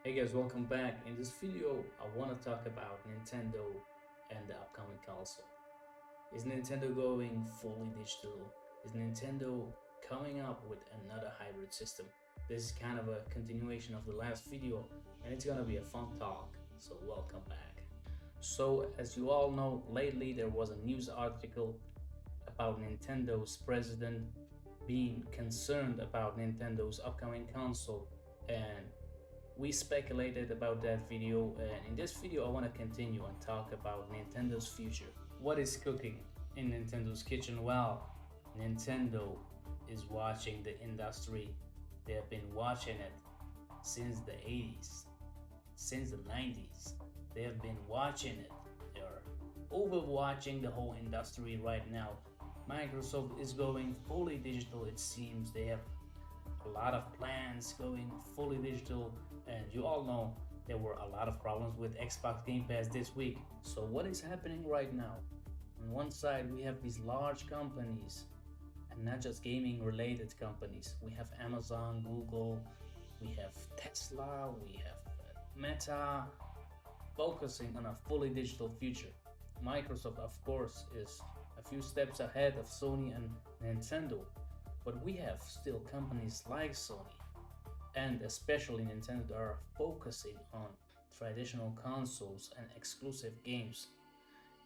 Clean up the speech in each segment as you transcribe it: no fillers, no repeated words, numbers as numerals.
Hey guys, welcome back. In this video, I want to talk about Nintendo and the upcoming console. Is Nintendo going fully digital? Is Nintendo coming up with another hybrid system? This is kind of a continuation of the last video, and it's gonna be a fun talk, so welcome back. So, as you all know, lately there was a news article about Nintendo's president being concerned about Nintendo's upcoming console, and we speculated about that video, and in this video I want to continue and talk about Nintendo's future. What is cooking in Nintendo's kitchen? Well, Nintendo is watching the industry. They have been watching it since the 80s, since the 90s. They have been watching it. They're overwatching the whole industry right now. Microsoft is going fully digital, it seems. They have a lot of plans going fully digital, and you all know there were a lot of problems with Xbox Game Pass this week. So what is happening right now? On one side we have these large companies, and not just gaming related companies. We have Amazon, Google, we have Tesla, we have Meta, focusing on a fully digital future. Microsoft, of course, is a few steps ahead of Sony and Nintendo, but we have still companies like Sony and especially Nintendo that are focusing on traditional consoles and exclusive games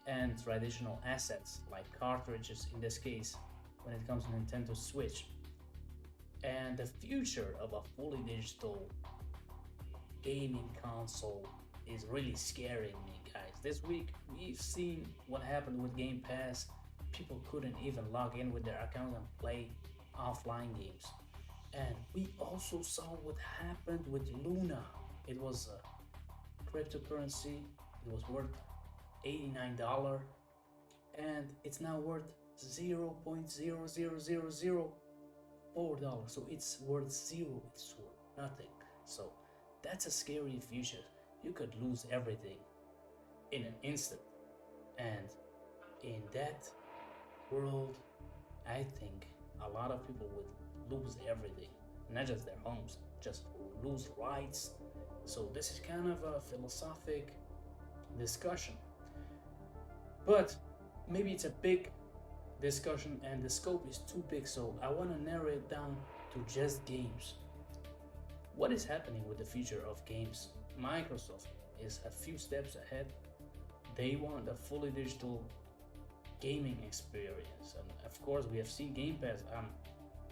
and traditional assets like cartridges in this case when it comes to Nintendo Switch. And the future of a fully digital gaming console is really scaring me, guys. This week we've seen what happened with Game Pass. People couldn't even log in with their account and play offline games. And we also saw what happened with Luna. It was a cryptocurrency. It was worth $89 and it's now worth 0.00004 dollars. So it's worth zero, it's worth nothing. So that's a scary future. You could lose everything in an instant. And in that world, I think a lot of people would lose everything, not just their homes, just lose rights. So this is kind of a philosophic discussion, but maybe it's a big discussion and the scope is too big, so I want to narrow it down to just games. What is happening with the future of games? Microsoft is a few steps ahead. They want a fully digital gaming experience, and of course we have seen Game Pass. I'm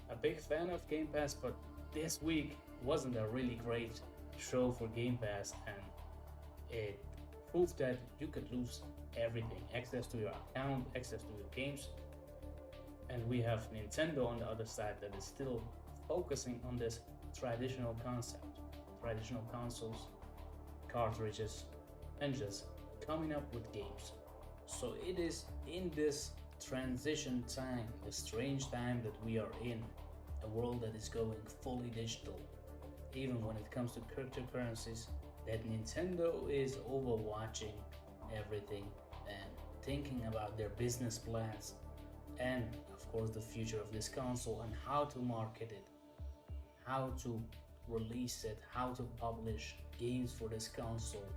a big fan of Game Pass, but this week wasn't a really great show for Game Pass, and it proved that you could lose everything: access to your account, access to your games. And we have Nintendo on the other side that is still focusing on this traditional concept, traditional consoles, cartridges, and just coming up with games. So it is in this transition time, the strange time that we are in, a world that is going fully digital, even when it comes to cryptocurrencies, that Nintendo is overwatching everything and thinking about their business plans and of course the future of this console and how to market it, how to release it, how to publish games for this console,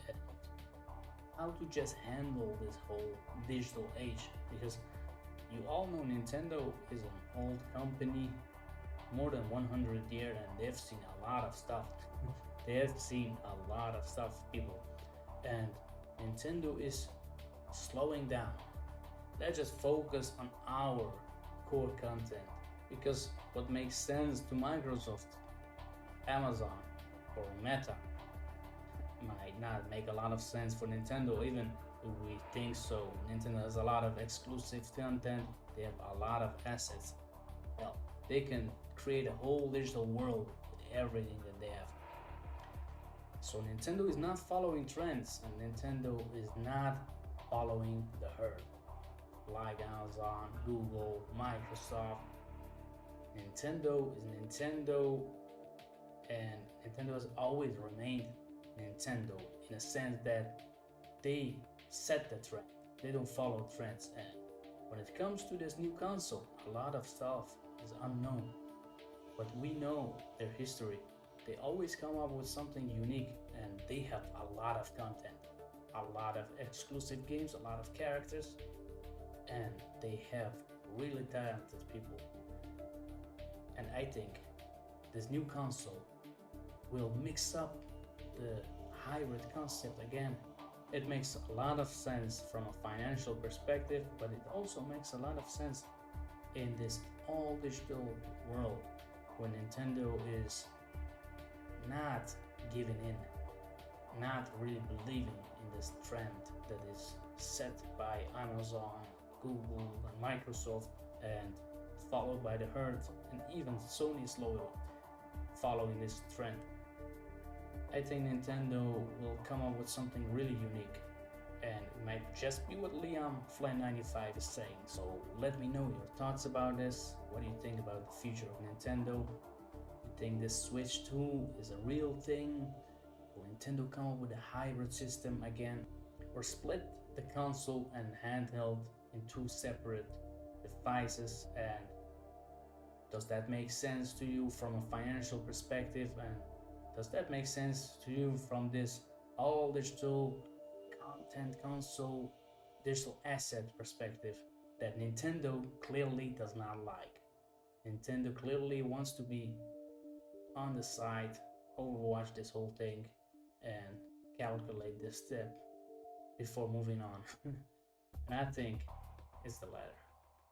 and how to just handle this whole digital age. Because you all know Nintendo is an old company, more than 100 years, and they've seen a lot of stuff. They have seen a lot of stuff, people. And Nintendo is slowing down. Let's just focus on our core content, because what makes sense to Microsoft, Amazon, or Meta might not make a lot of sense for Nintendo, even if we think so. Nintendo has a lot of exclusive content, they have a lot of assets. Well, they can create a whole digital world with everything that they have. So Nintendo is not following trends, and Nintendo is not following the herd like Amazon, Google, Microsoft. Nintendo is Nintendo, and Nintendo has always remained Nintendo in a sense that they set the trend. They don't follow trends, and when it comes to this new console, a lot of stuff is unknown. But we know their history. They always come up with something unique, and they have a lot of content, a lot of exclusive games, a lot of characters, and they have really talented people. And I think this new console will mix up the hybrid concept again. It makes a lot of sense from a financial perspective, but it also makes a lot of sense in this all digital world when Nintendo is not giving in, not really believing in this trend that is set by Amazon, Google, and Microsoft, and followed by the herd, and even Sony is loyal following this trend. I think Nintendo will come up with something really unique, and it might just be what Liam Fly95 is saying. So let me know your thoughts about this. What do you think about the future of Nintendo? You think this Switch 2 is a real thing? Will Nintendo come up with a hybrid system again? Or split the console and handheld in two separate devices? And does that make sense to you from a financial perspective? And does that make sense to you from this all digital content console, digital asset perspective that Nintendo clearly does not like? Nintendo clearly wants to be on the side, overwatch this whole thing, and calculate this step before moving on. And I think it's the latter.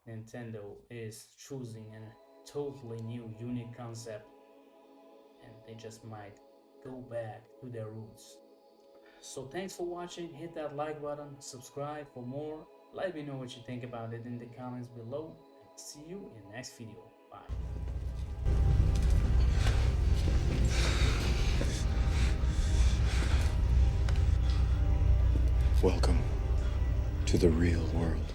Nintendo is choosing a totally new, unique concept, and they just might go back to their roots. So thanks for watching. Hit that like button, subscribe for more. Let me know what you think about it in the comments below, and see you in the next video. Bye. Welcome to the real world.